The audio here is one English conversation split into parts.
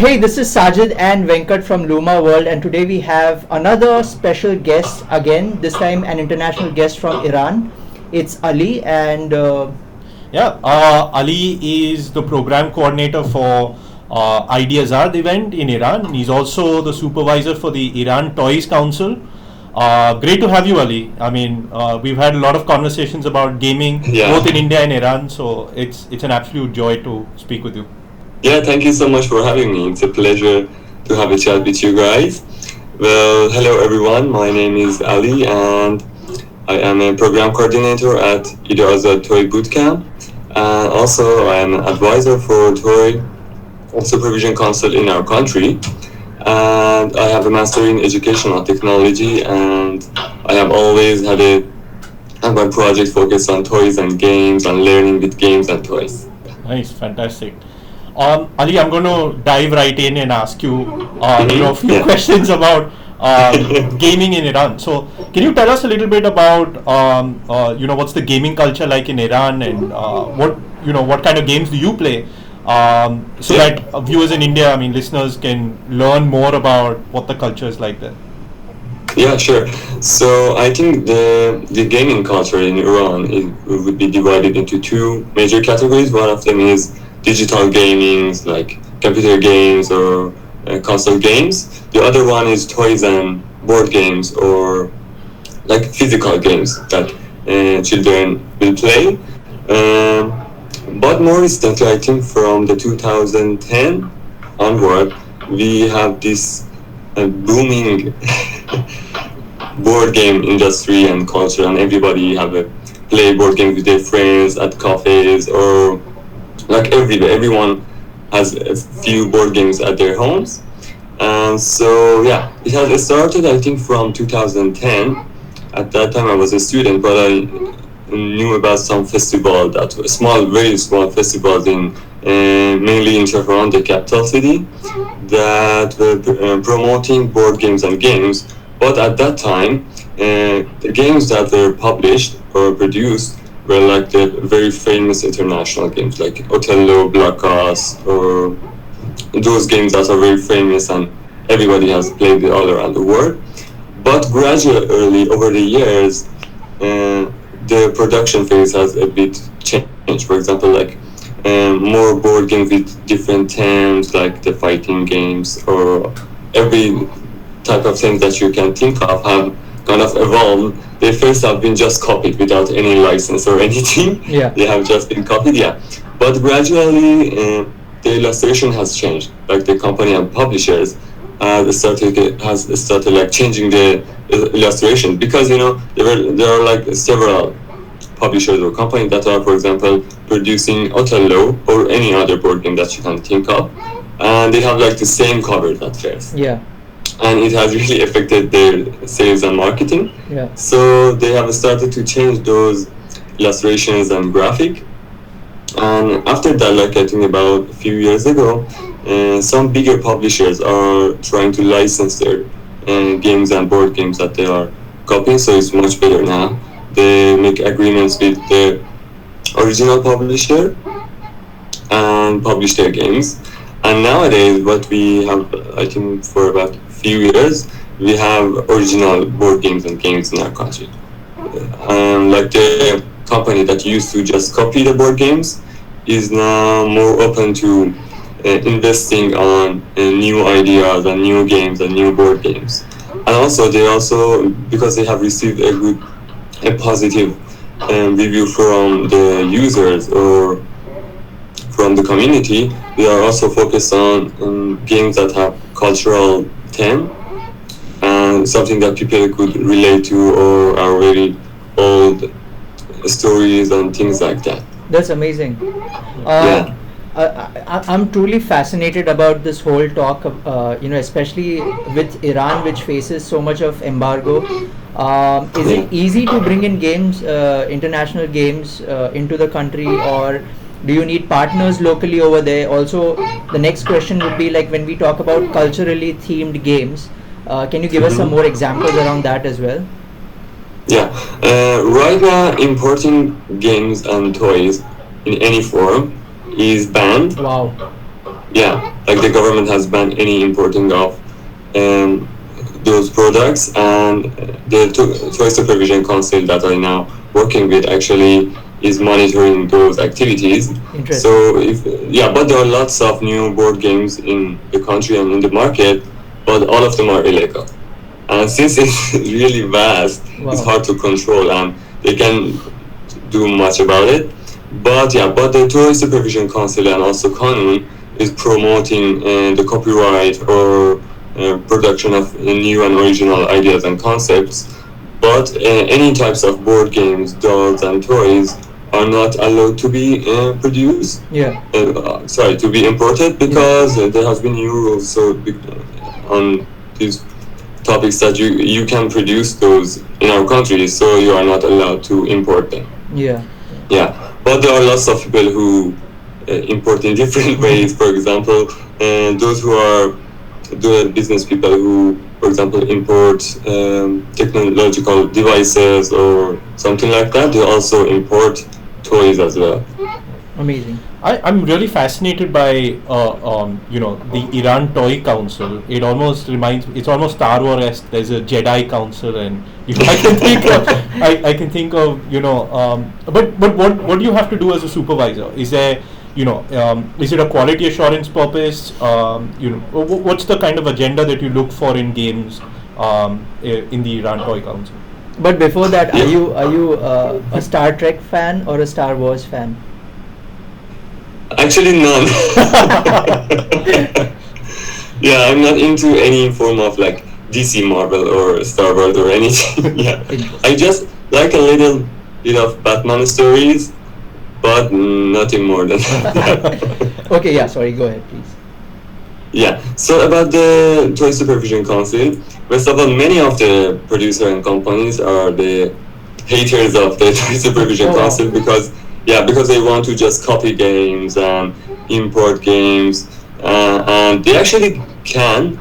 Hey, this is Sajid and Venkat from Luma World, and today we have another special guest again, this time an international guest from Iran. It's Ali, and Ali is the program coordinator for IdeaAzad event in Iran. He's also the supervisor for the Iran Toys Council. Great to have you, Ali. I mean, we've had a lot of conversations about gaming, both in India and Iran, so it's an absolute joy to speak with you. Yeah, thank you so much for having me. It's a pleasure to have a chat with you guys. Well, hello everyone. My name is Ali, and I am a program coordinator at IdeaAzad Toy Bootcamp. And also, I am an advisor for Toy Supervision Council in our country. And I have a master in educational technology, and I have always had my project focused on toys and games and learning with games and toys. Nice, fantastic. Ali, I'm going to dive right in and ask you, a few questions about gaming in Iran. So, can you tell us a little bit about, what's the gaming culture like in Iran, and what kind of games do you play, so that viewers in India, listeners, can learn more about what the culture is like there? Yeah, sure. So I think the gaming culture in Iran would be divided into two major categories. One of them is digital gaming, like computer games or console games. The other one is toys and board games, or like physical games that children will play. But more recently, I think from the 2010 onward, we have this booming board game industry and culture, and everybody have a play board games with their friends at cafes, or like everywhere. Everyone has a few board games at their homes. And so it has started, I think, from 2010. At that time I was a student, but I knew about some festival that were very small festivals in mainly in Tehran, the capital city, that were promoting board games and games. But at that time, the games that were published or produced were like the very famous international games like Othello, Blackas, or those games that are very famous and everybody has played it all around the world. But gradually, over the years, the production phase has a bit changed. For example, like more board games with different themes, like the fighting games, or every type of things that you can think of have kind of evolved. They first have been just copied without any license or anything. Yeah. They have just been copied, But gradually, the illustration has changed. Like the company and publishers has started like changing the illustration, because there are like several publishers or companies that are, for example, producing Othello or any other board game that you can think of, and they have like the same covers at first. Yeah. And it has really affected their sales and marketing. Yeah. So they have started to change those illustrations and graphic. And after that, like I think about a few years ago, some bigger publishers are trying to license their games and board games that they are copying. So it's much better now. They make agreements with the original publisher and publish their games. And nowadays, what we have, I think, for about few years, we have original board games and games in our country. Like the company that used to just copy the board games is now more open to investing on new ideas and new games and new board games. And also, because they have received a positive review from the users or from the community, we are also focused on games that have cultural theme and something that people could relate to, or are very old stories and things like that. That's amazing. I'm truly fascinated about this whole talk, especially with Iran, which faces so much of embargo. Is it easy to bring in games, international games, into the country, or do you need partners locally over there? Also, the next question would be, like, when we talk about culturally themed games, can you give us some more examples around that as well? Yeah, right now importing games and toys in any form is banned. Wow. like the government has banned any importing of those products, and the Toy Supervision Council that I now working with actually is monitoring those activities. Interesting. So but there are lots of new board games in the country and in the market, but all of them are illegal. And since it's really vast, it's Wow. hard to control, and they can do much about it. But the Toy Supervision Council and also Kanun is promoting the copyright or production of new and original ideas and concepts. But any types of board games, dolls, and toys are not allowed to be produced. Yeah. To be imported, because there has been new rules on these topics that you can produce those in our country, so you are not allowed to import them. Yeah. But there are lots of people who import in different ways. For example, those who are the business people who, for example, import technological devices or something like that. They also import toys as well. Amazing. I'm really fascinated by the Iran Toy Council. It almost it's almost Star Wars-esque. There's a Jedi Council, and I can think of but what do you have to do as a supervisor? Is there is it a quality assurance purpose? What's the kind of agenda that you look for in games in the Iran Toy Council? But before that, are you a Star Trek fan or a Star Wars fan? Actually, none. I'm not into any form of like DC, Marvel, or Star Wars or anything. I just like a little bit of Batman stories, but nothing more than that. Okay, sorry, go ahead, please. So about the Toy Supervision Council, first of all, many of the producer and companies are the haters of the Toy Supervision Council because they want to just copy games and import games, and they actually can,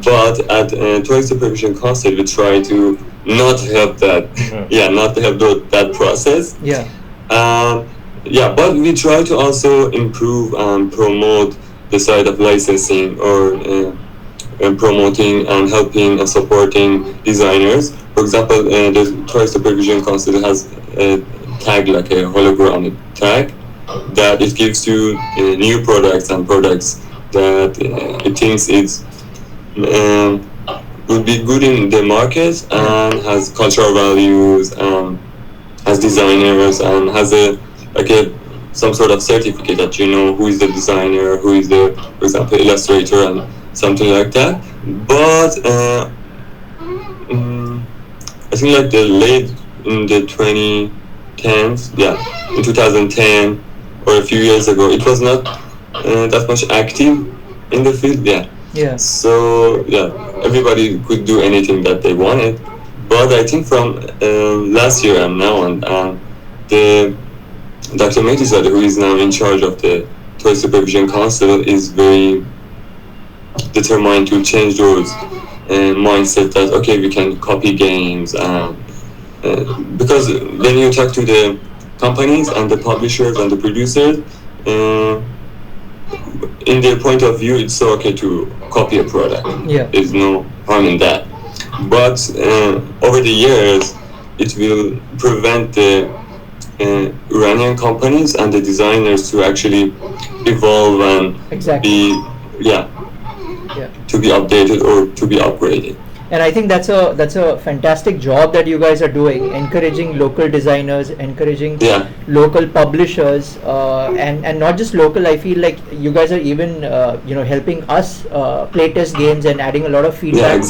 but at Toy Supervision Council we try to not help that, not help that process. But we try to also improve and promote the side of licensing or promoting and helping and supporting designers. For example, the Toy Supervision Council has a tag, like a holographic tag, that it gives you new products and products that it thinks would be good in the market and has cultural values and has designers and has some sort of certificate that who is the designer, who is the, for example, illustrator and something like that. But I think like the late in the 2010s, in 2010 or a few years ago, it was not that much active in the field. So everybody could do anything that they wanted. But I think from last year and now on, the Dr. IdeaAzad, who is now in charge of the Toy Supervision Council, is very determined to change those mindset that we can copy games, because when you talk to the companies and the publishers and the producers, in their point of view, it's so okay to copy a product. There's no harm in that. But over the years, it will prevent the Iranian companies and the designers to actually evolve and to be updated or to be upgraded. And I think that's a fantastic job that you guys are doing, encouraging local designers, encouraging local publishers, and not just local. I feel like you guys are even helping us playtest games and adding a lot of feedback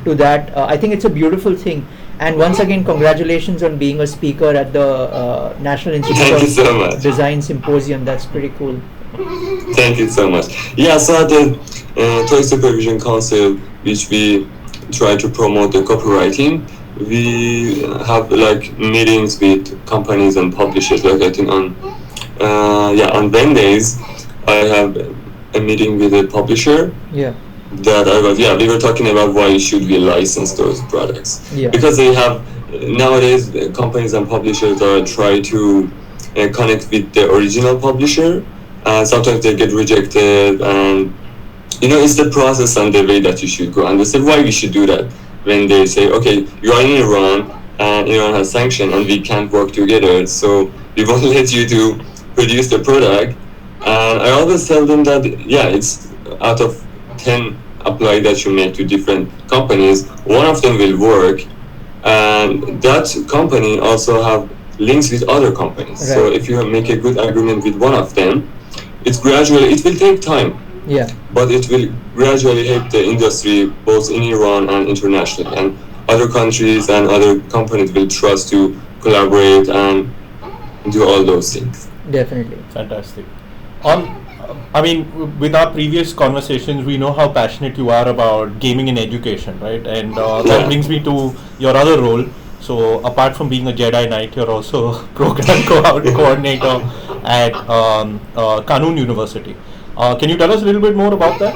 to that. I think it's a beautiful thing. And once again, congratulations on being a speaker at the National Institute of Design Symposium. That's pretty cool. Thank you so much. So at the Toy Supervision Council, which we try to promote the copywriting, we have like meetings with companies and publishers. Like I think on Wednesdays, I have a meeting with a publisher. That we were talking about why should we license those products, because they have nowadays companies and publishers are trying to connect with the original publisher and sometimes they get rejected, and it's the process and the way that you should go. And they say why we should do that when they say, okay, you are in Iran and Iran has sanctions and we can't work together, so we won't let you to produce the product. And I always tell them that, yeah, it's out of 10 apply that you make to different companies, one of them will work, and that company also have links with other companies. Right. So if you make a good agreement with one of them, it will take time, Yeah. but it will gradually help the industry both in Iran and internationally, and other countries and other companies will trust to collaborate and do all those things. Definitely. Fantastic. I mean, with our previous conversations, we know how passionate you are about gaming in education, right? And that brings me to your other role. So, apart from being a Jedi Knight, you're also program coordinator at Kanun University. Can you tell us a little bit more about that?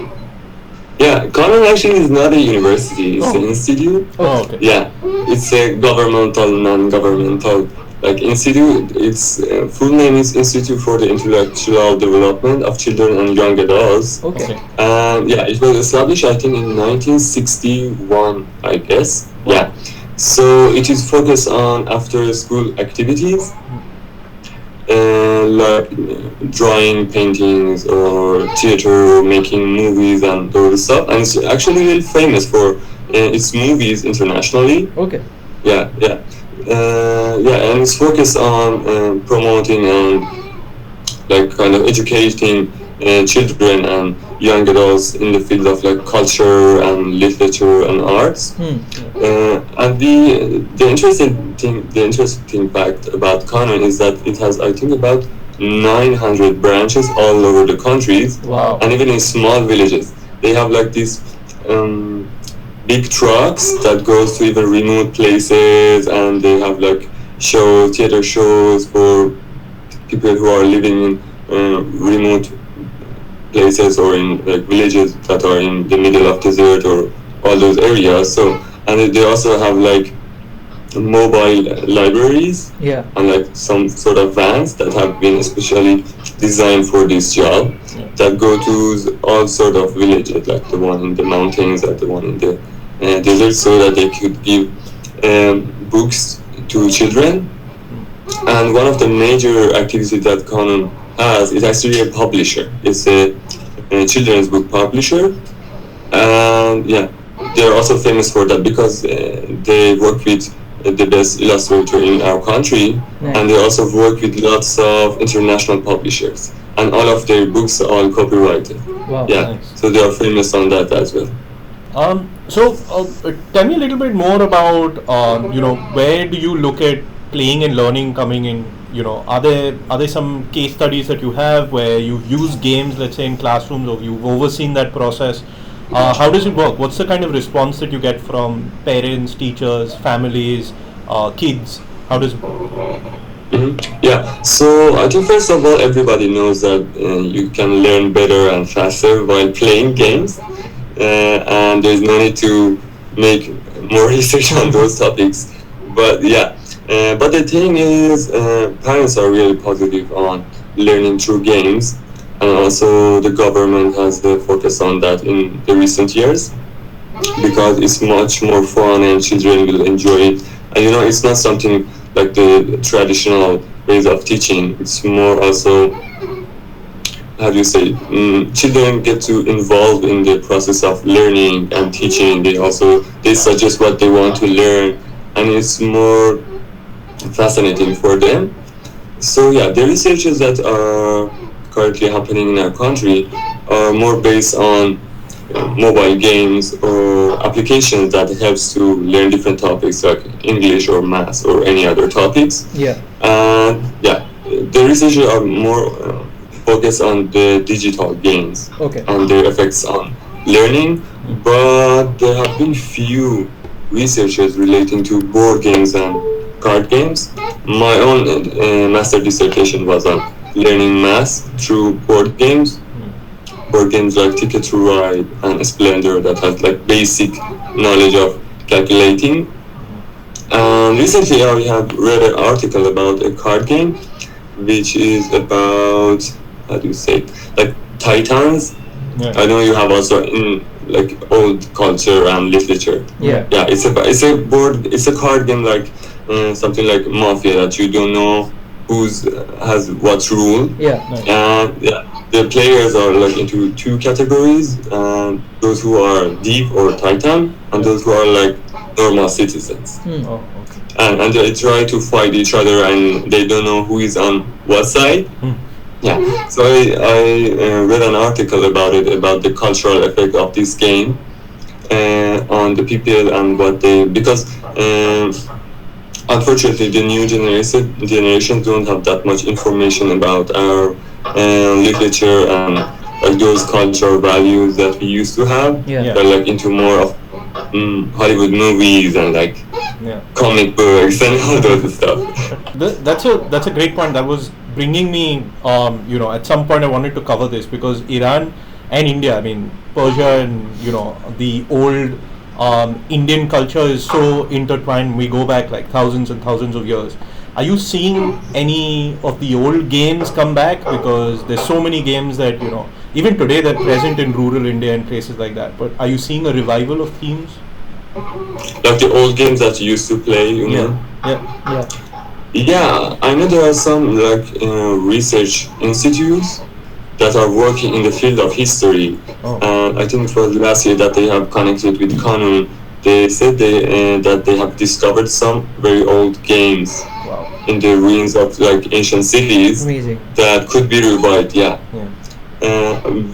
Yeah, Kanun actually is not a university; it's an institute. Oh, okay. Yeah, it's a governmental, non-governmental institute. Its full name is Institute for the Intellectual Development of Children and Young Adults. Okay. And yeah, it was established I think in 1961, I guess. Yeah. So it is focused on after-school activities, like drawing, paintings, or theater, making movies, and those stuff. And it's actually really famous for its movies internationally. Okay. Yeah, and it's focused on promoting and kind of educating children and young adults in the field of culture and literature and arts. And the interesting fact about Kanun is that it has, I think, about 900 branches all over the countries. Wow. And even in small villages they have these big trucks that goes to even remote places, and they have theater shows for people who are living in remote places or in villages that are in the middle of desert or all those areas. So, and they also have mobile libraries, Yeah. and some sort of vans that have been especially designed for this job, that go to all sort of villages, like the one in the mountains or the one in the desert, so that they could give books to children. And one of the major activities that Kanun has is actually a publisher. It's a children's book publisher, and yeah, they're also famous for that because they work with the best illustrator in our country. Nice. And they also work with lots of international publishers, and all of their books are all copyrighted. Wow. Yeah, Nice. so they are famous on that as well. So tell me a little bit more about where do you look at playing and learning coming in? Are there some case studies that you have where you've used games, let's say in classrooms, or you've overseen that process? How does it work? What's the kind of response that you get from parents, teachers, families, kids? How does it work? Yeah, so I think first of all, everybody knows that you can learn better and faster while playing games, and there's no need to make more research on those topics. But yeah, but the thing is, parents are really positive on learning through games, and also the government has the focus on that in the recent years, because it's much more fun and children will enjoy it. And it's not something like the traditional ways of teaching. It's more also, how do you say, children get to involve in the process of learning and teaching. They suggest what they want to learn, and it's more fascinating for them. So yeah, the researches that are currently happening in our country are more based on mobile games or applications that helps to learn different topics like English or math or any other topics. Yeah. And yeah, the researchers are more focused on the digital games Okay. and their effects on learning, but there have been few researches relating to board games and card games. My own master dissertation was on learning math through board games. Board games like Ticket to Ride and Splendor that has basic knowledge of calculating. And recently I have read an article about a card game which is about how do you say it? Like Titans. Yeah. I know you have also in like old culture and literature. Yeah. Yeah, it's a card game like something like Mafia that you don't know who's has what rule. Yeah. Nice. And the players are like into two categories: those who are deep or titan, and those who are like normal citizens. Oh, okay. And they try to fight each other, and they don't know who is on what side. Yeah. So I read an article about it, about the cultural effect of this game on the people and what they, because unfortunately the new generation don't have that much information about our literature and like those cultural values that we used to have. Yeah. They're like into more of Hollywood movies and like Yeah. comic books and all those stuff. That's a great point. That was bringing me, at some point I wanted to cover this because Iran and India, I mean, Persia and, the old Indian culture is so intertwined. We go back like thousands and thousands of years. Are you seeing any of the old games come back? Because there's so many games that, even today they're present in rural India and places like that. But are you seeing a revival of themes? Like the old games that you used to play, you know? Yeah. Yeah, I know there are some like research institutes that are working in the field of history. Oh. I think for the last year that they have connected with Kanun, they said that they have discovered some very old games Wow. in the ruins of like ancient cities Amazing. that could be revived. Yeah.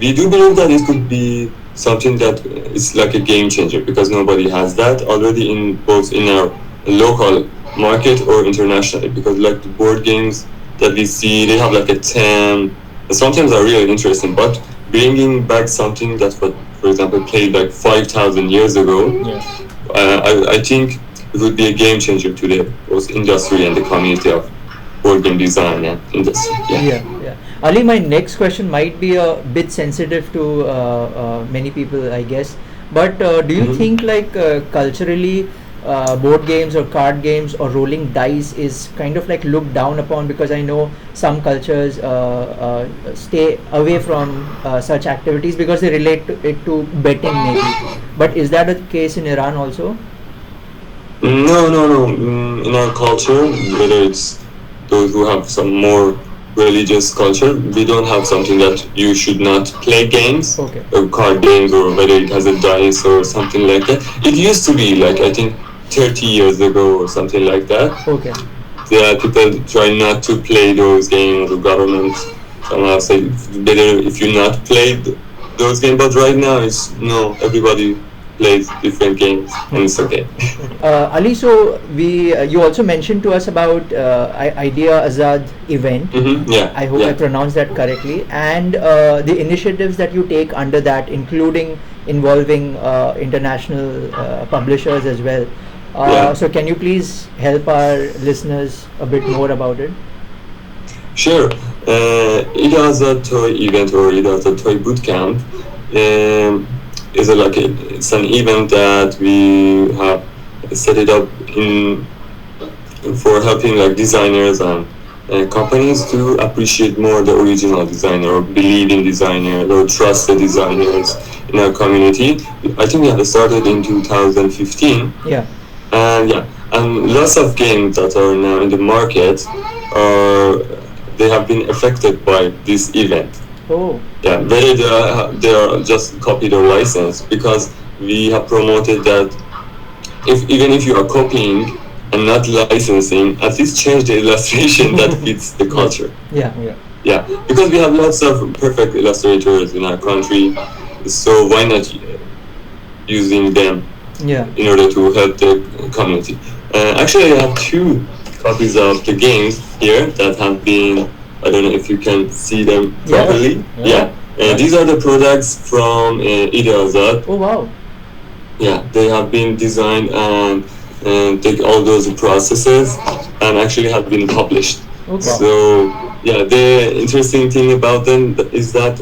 We do believe that it could be something that is like a game changer because nobody has that already in both in our local market or internationally, because like the board games that we see, they have like a 10, sometimes are really interesting, but bringing back something that was, for example, played like 5,000 years ago, I think it would be a game changer to the both industry and the community of board game design and industry. Yeah. Ali, my next question might be a bit sensitive to many people, I guess. But do you think like culturally board games or card games or rolling dice is kind of like looked down upon? Because I know some cultures stay away from such activities because they relate it to betting maybe. But is that the case in Iran also? No. In our culture, whether it's those who have some more religious culture, we don't have something that you should not play games, Okay. or card games, or whether it has a dice or something like that. It used to be like, I think 30 years ago or something like that. Okay. Yeah, people try not to play those games. The government somehow say better if you not play those games. But right now, it's no. Everybody plays different games, and it's okay. Ali, so you also mentioned to us about IdeaAzad event. Yeah. I hope I pronounced that correctly. And the initiatives that you take under that, including involving international publishers as well. So can you please help our listeners a bit more about it? Sure. IdeaAzad Toy event or IdeaAzad Toy Bootcamp it's an event that we have set it up for helping like designers and companies to appreciate more the original designer or believe in designers or trust the designers in our community. I think we have started in 2015. Yeah. And lots of games that are now in the market they have been affected by this event. Oh. Yeah, whether they are just copied or licensed, because we have promoted that even if you are copying and not licensing, at least change the illustration that fits the culture. Yeah. Because we have lots of perfect illustrators in our country, so why not using them in order to help the community? Actually, I have 2 copies of the games here that have been, I don't know if you can see them properly. These are the products from IdeaAzad. Oh wow. Yeah, they have been designed and take all those processes and actually have been published. Okay. So the interesting thing about them is that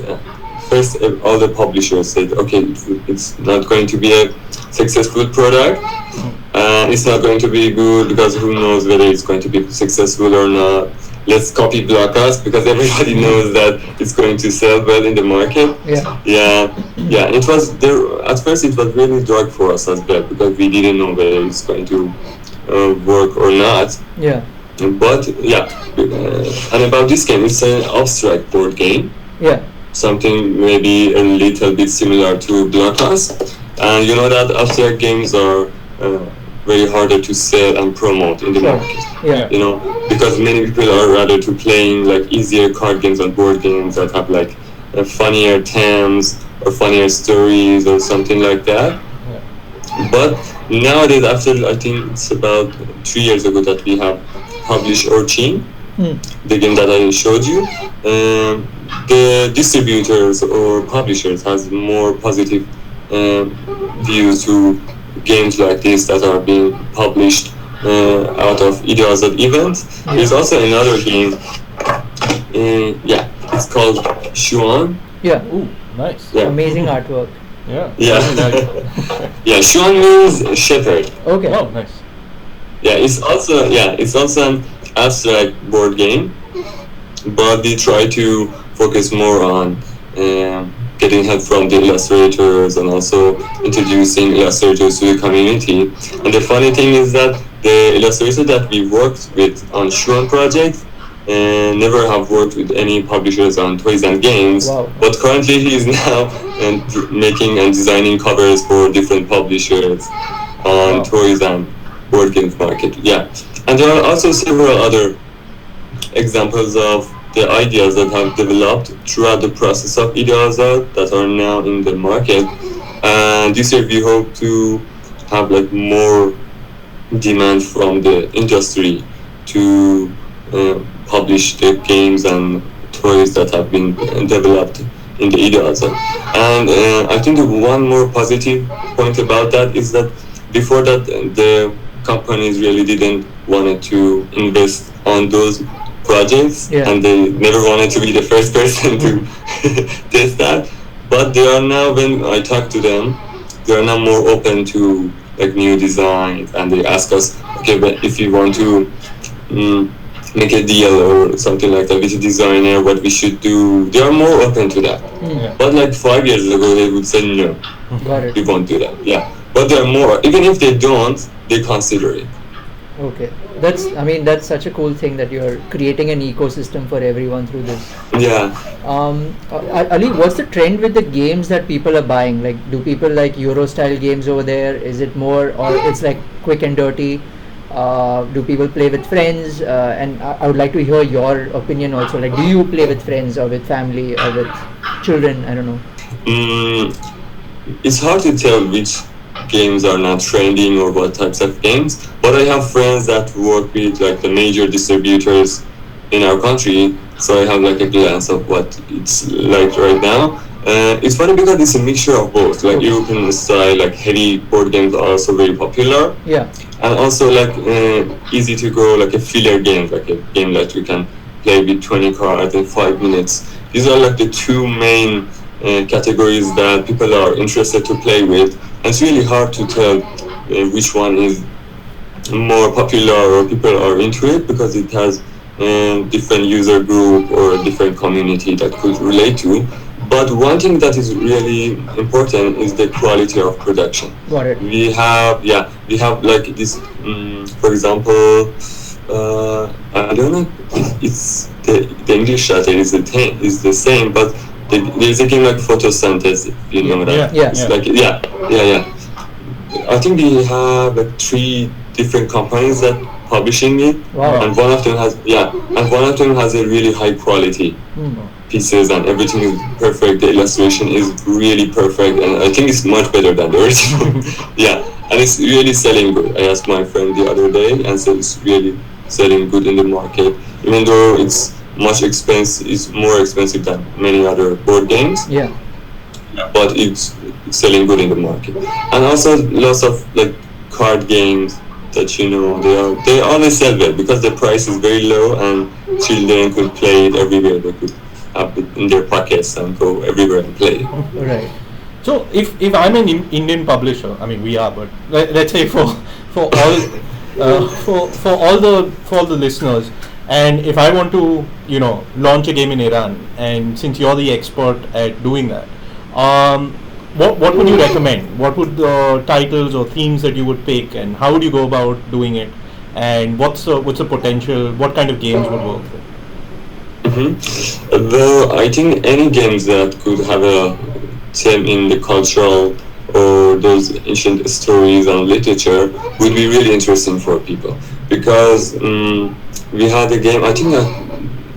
first all the publishers said, okay, it's not going to be a successful product. It's not going to be good because who knows whether it's going to be successful or not. let's copy Blockhouse because everybody knows that it's going to sell well in the market. Yeah. It was there at first. It was really dark for us as well because we didn't know whether it's going to work or not. Yeah. But and about this game, it's an abstract board game. Yeah. Something maybe a little bit similar to Blockhouse, and you know that abstract games are very harder to sell and promote in the market. Yeah. You know, because many people are rather to playing like easier card games and board games that have like funnier themes or funnier stories or something like that. But nowadays, after I think it's about 3 years ago that we have published Orchin, the game that I showed you, the distributors or publishers has more positive views to games like this that are being published out of IdeaAzad events. There's also another game, it's called Shuan. Yeah. Ooh, nice. Yeah. Amazing artwork. Yeah, Shuan means shepherd. Okay. Oh, nice. Yeah, it's also an abstract board game, but we try to focus more on getting help from the illustrators and also introducing illustrators to the community. And the funny thing is that the illustrator that we worked with on Shuan project never have worked with any publishers on toys and games. Wow. But currently he is now making and designing covers for different publishers on toys and board games market. Yeah, and there are also several other examples of the ideas that have developed throughout the process of IdeaAzad that are now in the market. And this year we hope to have like more demand from the industry to publish the games and toys that have been developed in the IdeaAzad. And I think one more positive point about that is that before that the companies really didn't wanted to invest on those projects, and they never wanted to be the first person to test that. But they are now, when I talk to them, they are now more open to like new designs, and they ask us, okay, but if you want to make a deal or something like that with a designer, what we should do, they are more open to that. But like 5 years ago, they would say no, we won't do that. Yeah, but they are more, even if they don't, they consider it. Okay, that's such a cool thing that you're creating an ecosystem for everyone through this. Yeah. Ali, what's the trend with the games that people are buying? Like, do people like Euro style games over there? Is it more, or it's like quick and dirty? Do people play with friends? And I would like to hear your opinion also. Like, do you play with friends or with family or with children? I don't know. It's hard to tell which games are not trending or what types of games, but I have friends that work with like the major distributors in our country, so I have like a glance of what it's like right now. It's funny because it's a mixture of both, like European style, like heavy board games are also very popular, and also like easy to go, like a filler game, like a game that you can play with 20 cards in 5 minutes. These are like the two main categories that people are interested to play with. And it's really hard to tell which one is more popular or people are into it, because it has different user group or a different community that could relate to. But one thing that is really important is the quality of production. Got it. We have like this, for example, I don't know, it's the English title is the same, but there's a game like Photosynthesis, you know that? It's like, I think we have like 3 different companies that publishing it, and one of them has a really high quality pieces, and everything is perfect. The illustration is really perfect, and I think it's much better than the original. And it's really selling good. I asked my friend the other day, and said it's really selling good in the market, even though it's more expensive than many other board games. But it's selling good in the market. And also lots of like card games that they always sell well because the price is very low and children could play it everywhere. They could have it in their pockets and go everywhere and play. Right. So if I'm an Indian publisher, I mean we are, but let's say for all the listeners, And if I want to, launch a game in Iran, and since you're the expert at doing that, what would you recommend? What would the titles or themes that you would pick, and how would you go about doing it? And what's the potential? What kind of games would work? Well, I think any games that could have a theme in the cultural or those ancient stories and literature would be really interesting for people, because we had a game, I think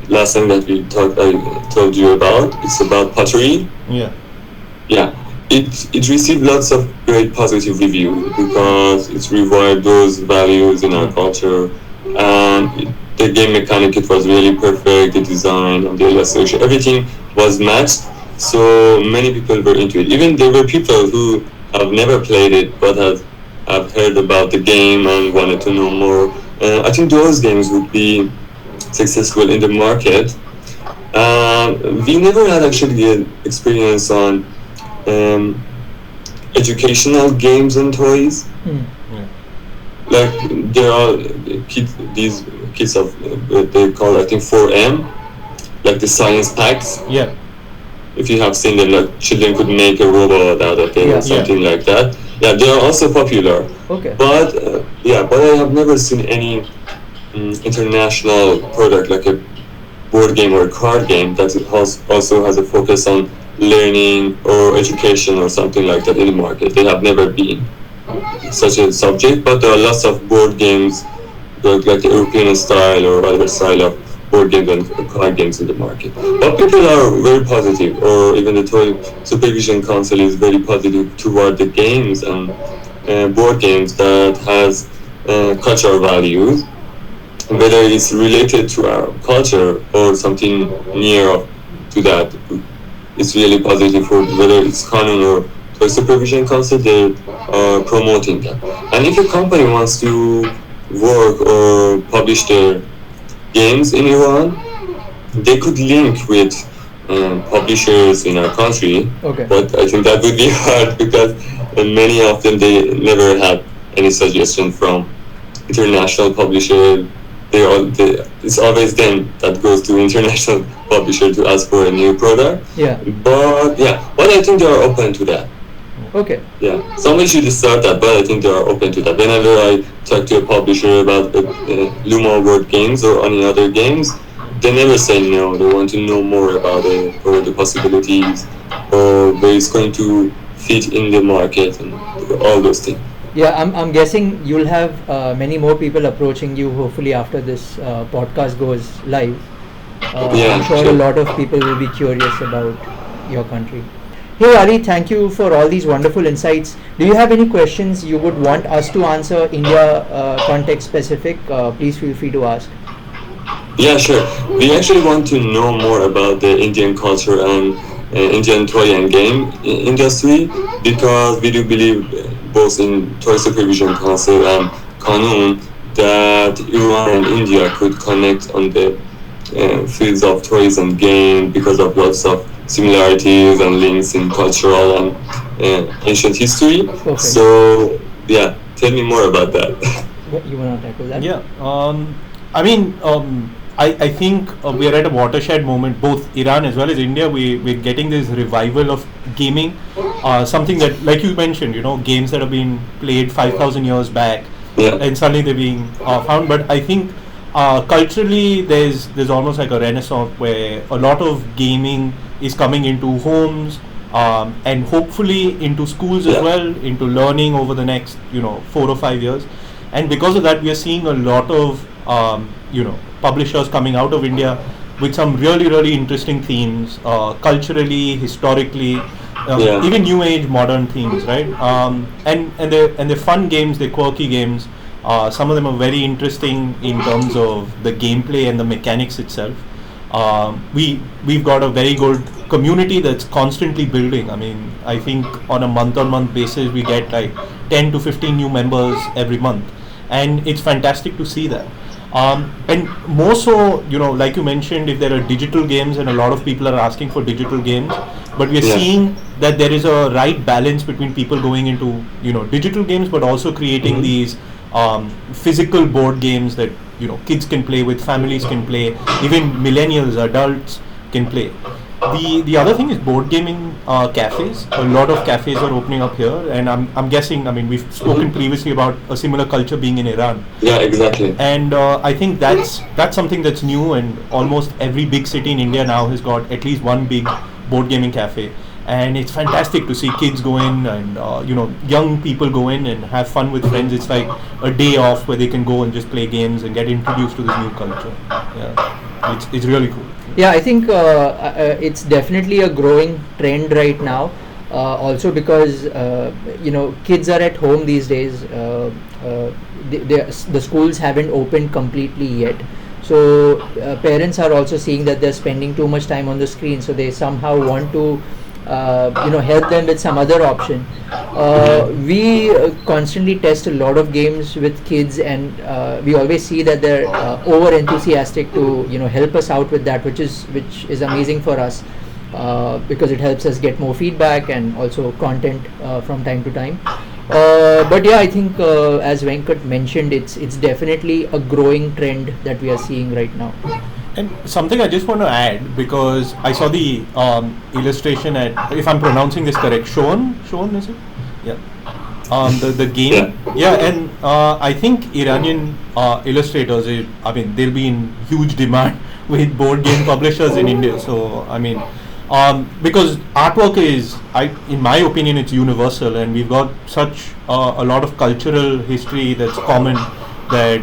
last time that I told you about, it's about pottery. Yeah, it received lots of great positive reviews because it's revived those values in our culture, and the game mechanic, it was really perfect, the design and the illustration, everything was matched. So many people were into it. Even there were people who have never played it but have heard about the game and wanted to know more. I think those games would be successful in the market. We never had actually the experience on educational games and toys. Like there are these kids of they call, I think, 4M, like the science packs. Yeah. If you have seen them, like children could make a robot out of it or something like that. Yeah, they are also popular. Okay. But but I have never seen any international product like a board game or a card game that also has a focus on learning or education or something like that in the market. They have never been such a subject, but there are lots of board games like the European style or other style of board games and card games in the market. But people are very positive, or even the Toy Supervision Council is very positive toward the games and board games that has cultural values, whether it's related to our culture or something near to that. It's really positive for whether it's Canon or Toy Supervision Council, they are promoting that. And if a company wants to work or publish their games in Iran, they could link with publishers in our country. Okay. But I think that would be hard because many of them, they never had any suggestion from international publisher. It's always them that goes to international publisher to ask for a new product. Yeah. But I think they are open to that. Okay. Yeah, somebody should start that, but I think they are open to that. Whenever I talk to a publisher about Luma World games or any other games, they never say no. They want to know more about it, or the possibilities, or where it's going to fit in the market, and all those things. Yeah, I'm guessing you'll have many more people approaching you hopefully after this podcast goes live. I'm sure a lot of people will be curious about your country. Hey Ari, thank you for all these wonderful insights. Do you have any questions you would want us to answer, India context specific? Please feel free to ask. Yeah, sure. We actually want to know more about the Indian culture and Indian toy and game industry, because we do believe both in Toy Supervision Council and Kanun that Iran and India could connect on the fields of toys and game because of lots of similarities and links in cultural and ancient history. Perfect. So tell me more about that. What, you want to tackle that? Yeah, I think we are at a watershed moment, both Iran as well as India. We're getting this revival of gaming, something that, like you mentioned, games that have been played 5,000 years back, and suddenly they're being found. But I think culturally there's almost like a renaissance where a lot of gaming is coming into homes, and hopefully into schools as well, into learning over the next 4 or 5 years. And because of that, we are seeing a lot of publishers coming out of India with some really interesting themes, culturally, historically, even new age modern themes, right? And they're fun games, they're quirky games. Some of them are very interesting in terms of the gameplay and the mechanics itself. We've got a very good community that's constantly building. I mean, I think on a month-on-month basis we get like 10 to 15 new members every month, and it's fantastic to see that. And more so, like you mentioned, if there are digital games, and a lot of people are asking for digital games, but we're seeing that there is a right balance between people going into digital games, but also creating these physical board games that kids can play with, families can play, even millennials, adults can play. The other thing is board gaming cafes. A lot of cafes are opening up here, and I'm guessing. I mean, we've spoken previously about a similar culture being in Iran. Yeah, exactly. And I think that's something that's new, and almost every big city in India now has got at least one big board gaming cafe. And it's fantastic to see kids go in and young people go in and have fun with friends. It's like a day off where they can go and just play games and get introduced to this new culture. Yeah, it's really cool. Yeah, I think it's definitely a growing trend right now. Also because kids are at home these days. The schools haven't opened completely yet. So parents are also seeing that they're spending too much time on the screen. So they somehow want to help them with some other option. We constantly test a lot of games with kids, and we always see that they're over enthusiastic to help us out with that, which is amazing for us, because it helps us get more feedback and also content from time to time. But yeah, I think as Venkat mentioned, it's definitely a growing trend that we are seeing right now. And something I just want to add, because I saw the illustration at, if I'm pronouncing this correct, Sean is it? Yeah. The game. Yeah, and I think Iranian illustrators, they'll be in huge demand with board game publishers in India. So, because artwork is, in my opinion, it's universal, and we've got such a lot of cultural history that's common that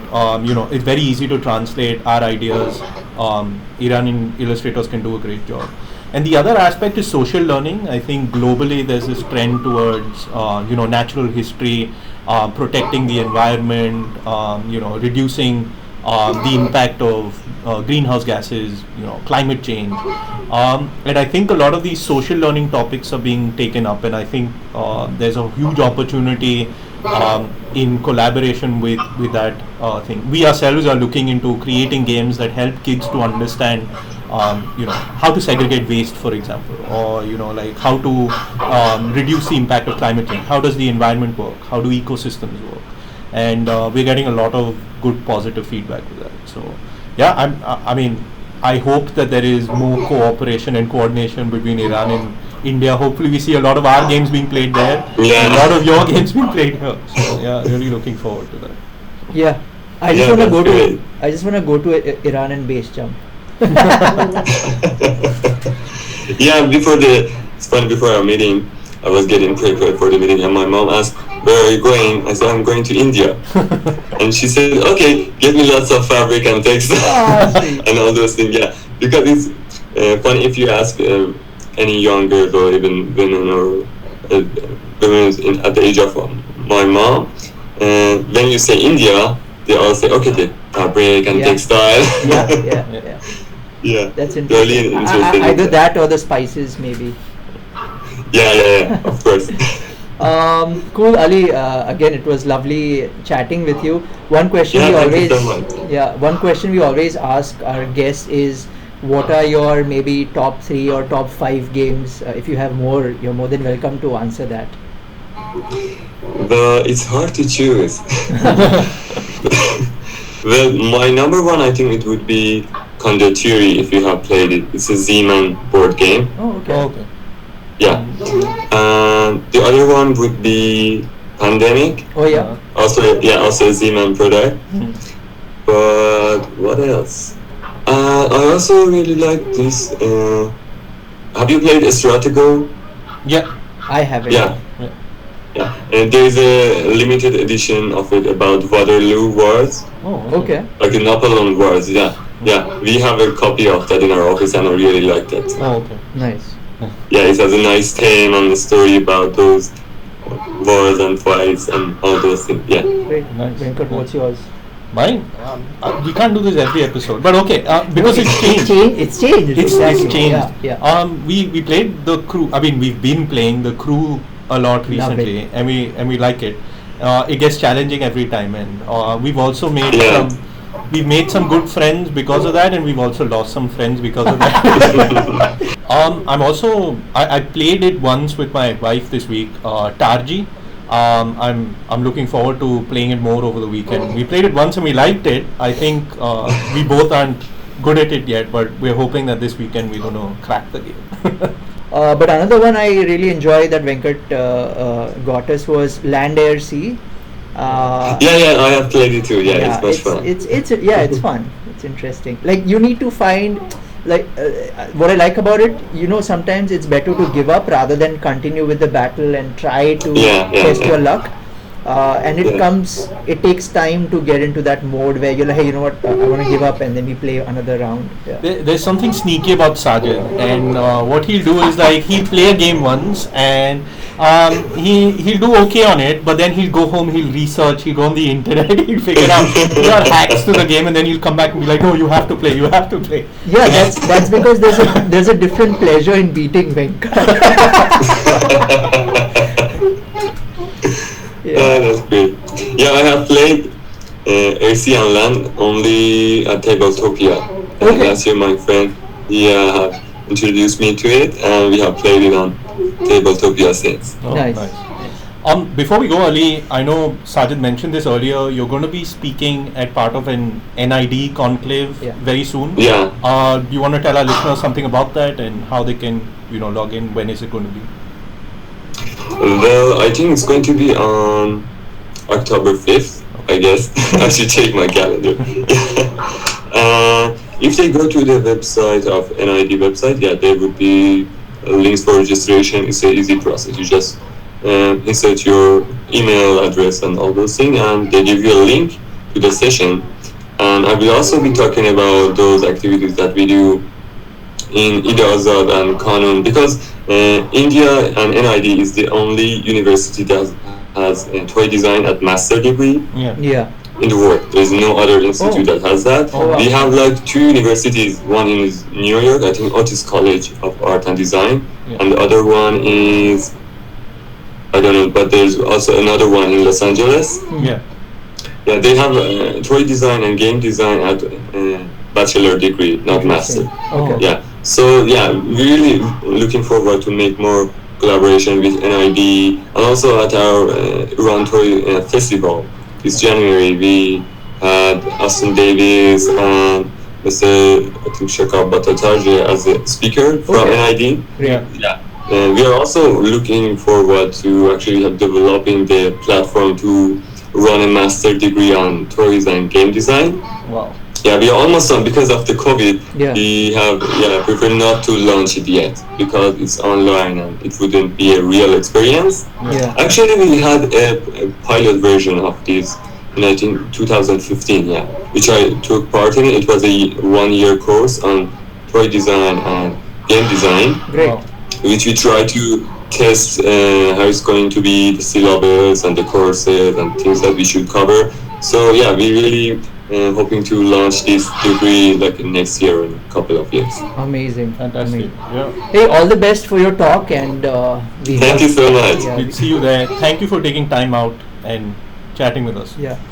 it's very easy to translate our ideas. Iranian illustrators can do a great job. And the other aspect is social learning. I think globally there's this trend towards natural history, protecting the environment, reducing the impact of greenhouse gases, climate change. And I think a lot of these social learning topics are being taken up, and I think there's a huge opportunity in collaboration with that thing. We ourselves are looking into creating games that help kids to understand how to segregate waste, for example, or like how to reduce the impact of climate change. How does the environment work? How do ecosystems work? And we're getting a lot of good positive feedback with that. So yeah, I hope that there is more cooperation and coordination between Iran and India. Hopefully we see a lot of our games being played there, and a lot of your games being played here. So yeah, really looking forward to that. Yeah, I just want to go to Iran and base jump. Yeah, before our meeting, I was getting prepared for the meeting, and my mom asked, "Where are you going?" I said, "I'm going to India." And she said, "Okay, get me lots of fabric and textile and all those things." Yeah, because it's funny if you ask any young girl or even women or women at the age of my mom, when you say India, they all say, "Okay, the fabric and textile." Yeah. Yeah, that's interesting. Really interesting. Either that or the spices, maybe. Yeah, of course. Cool, Ali. Again, it was lovely chatting with you. One question we always ask our guests is, what are your maybe top 3 or top 5 games? If you have more, you're more than welcome to answer that. It's hard to choose. Well, my number one, I think it would be Condottieri, if you have played it. It's a Z-Man board game. Oh, okay. Yeah. The other one would be Pandemic. Oh, yeah. Also a Z-Man product. But what else? I also really like this. Have you played Stratego? Yeah. I haven't. Yeah. And there's a limited edition of it about Waterloo Wars. Oh, okay. Like the Napoleon Wars, yeah. We have a copy of that in our office, and I really like that. Oh, okay. Nice. Yeah, it has a nice theme and a story about those wars and fights and all those things. Yeah. Great. Nice. Venkat, what's yours? Mine? We can't do this every episode, but okay, because it's changed. It's changed. It's changed. Yeah. We played the Crew. We've been playing the Crew a lot recently, and we like it. It gets challenging every time, and we've also made some good friends because of that, and we've also lost some friends because of that. I played it once with my wife this week, Tarji. I'm looking forward to playing it more over the weekend. We played it once and we liked it. I think we both aren't good at it yet, but we're hoping that this weekend we're going to crack the game. But another one I really enjoyed that Venkat got us was Land Air Sea. I have played it too. Yeah, it's much fun. It's fun. It's interesting. Like you need to find what I like about it. Sometimes it's better to give up rather than continue with the battle and try to test your luck. And it takes time to get into that mode where you're like, hey, you know what, I want to give up, and then we play another round. There's something sneaky about Sajid, and what he'll do is like he'll play a game once and he'll do okay on it, but then he'll go home, he'll research, he'll go on the internet, he'll figure out there are hacks to the game, and then he'll come back and be like, no, you have to play. Yeah, that's because there's a different pleasure in beating Venkat. That's great. Yeah, I have played AC and Land only at Tabletopia. Last year, my friend have introduced me to it, and we have played it on Tabletopia since. Nice. Before we go, Ali, I know Sajid mentioned this earlier. You're going to be speaking at part of an NID Conclave very soon. Yeah. Do you want to tell our listeners something about that and how they can, log in? When is it going to be? Well, I think it's going to be on October 5th, I guess. I should check my calendar. If they go to the website of NID website, there would be links for registration. It's an easy process. You just insert your email address and all those things, and they give you a link to the session. And I will also be talking about those activities that we do in IdeaAzad and Kanun, because India and NID is the only university that has toy design at master degree in the world. There is no other institute that has that. Wow. We have like 2 universities. One is New York, I think Otis College of Art and Design, and the other one is, I don't know, but there's also another one in Los Angeles. Yeah, they have toy design and game design at bachelor degree, not master. Okay. Yeah. So really looking forward to make more collaboration with NID, and also at our Iran Toy Festival this January we had Austin Davis and Mr. Shirkarami as a speaker from NID. We are also looking forward to actually developing the platform to run a master degree on toys and game design. Wow. Yeah, we are almost done because of the COVID. We have prefer not to launch it yet because it's online and it wouldn't be a real experience. Actually, we had a pilot version of this in I think 2015. Which I took part in. It was a 1-year course on toy design and game design. Great. Which we try to test how it's going to be, the syllabus and the courses and things that we should cover. So we really hoping to launch this degree like next year in a couple of years. Amazing. Fantastic. Hey, all the best for your talk, and thank you so much. We'll see you there. Thank you for taking time out and chatting with us.